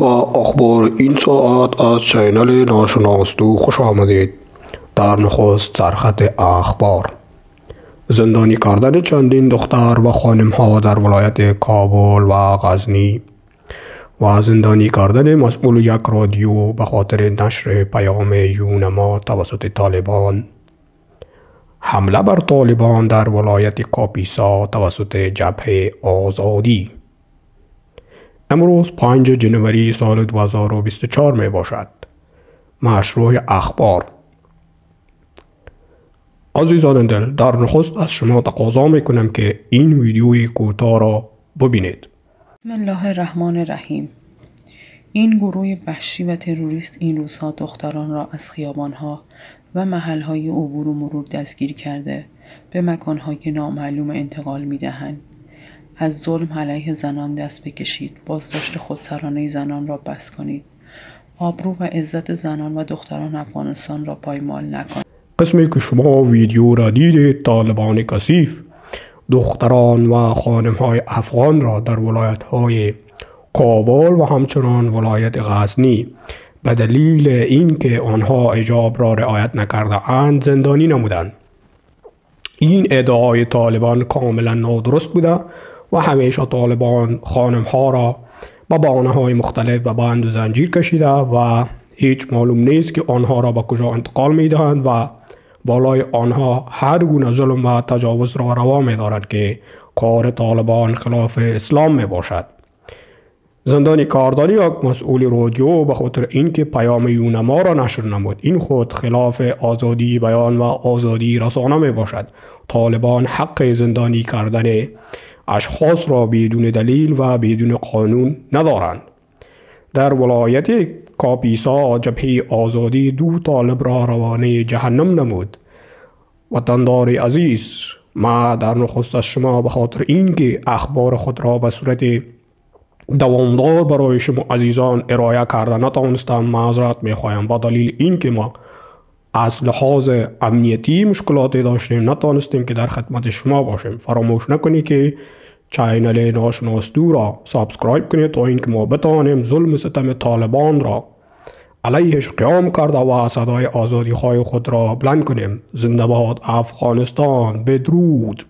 با اخبار این ساعت از چینل ناشناس دو خوش آمدید. در نخست سرخط اخبار: زندانی کردن چندین دختر و خانم‌ها در ولایت کابل و غزنی و زندانی کردن مسئول یک رادیو به خاطر نشر پیام یونما توسط طالبان. حمله بر طالبان در ولایت کاپیسا توسط جبهه آزادی. امروز 5 جنوری سال 2024 می باشد. مشروع اخبار: عزیزان دل، در نخست از شما تقاضا می کنم که این ویدیوی کوتاه را ببینید. بسم الله الرحمن الرحیم. این گروه وحشی و تروریست این روزها دختران را از خیابانها و محلهای عبور و مرور دستگیر کرده به مکانهای نامعلوم انتقال می دهند. از ظلم علیه زنان دست بکشید. بازداشت خودسرانه زنان را بس کنید. آبرو و عزت زنان و دختران افغانستان را پایمال نکنید. قسمی که شما ویدیو را دیدید، طالبان کثیف دختران و خانم‌های افغان را در ولایت‌های کابل و همچنان ولایت غزنی به دلیل اینکه آنها حجاب را رعایت نکرده اند زندانی نمودند. این ادعای طالبان کاملا نادرست بوده و همیشه طالبان خانم‌ها را با بهانه‌های مختلف به بند و زنجیر کشیده و هیچ معلوم نیست که آنها را به کجا انتقال می‌دهند و بالای آنها هر گونه ظلم و تجاوز را روا می‌دارند که کار طالبان خلاف اسلام میباشد. زندانی کردن یک مسئول رادیو به خاطر اینکه پیام یونما را نشر نمود، این خود خلاف آزادی بیان و آزادی رسانه میباشد. طالبان حق زندانی کردن اشخاص را بدون دلیل و بدون قانون ندارند. در ولایت کاپیسا جبهه آزادی 2 طالب را روانه جهنم نمود. وطندار عزیز، ما در نخست از شما به خاطر اینکه اخبار خود را به صورت دوامدار برای شما عزیزان ارائه کرده نتوانستم معذرت میخوایم. با دلیل اینکه ما از لحاظ امنیتی مشکلاتی داشتیم نتوانستیم که در خدمت شما باشیم. فراموش نکنید که چینل ناشناس دو را سابسکرایب کنید تا اینکه ما بتوانیم ظلم ستم طالبان را علیهش قیام کرده و صدای آزادی خواهی خود را بلند کنیم. زنده باد افغانستان. بدرود.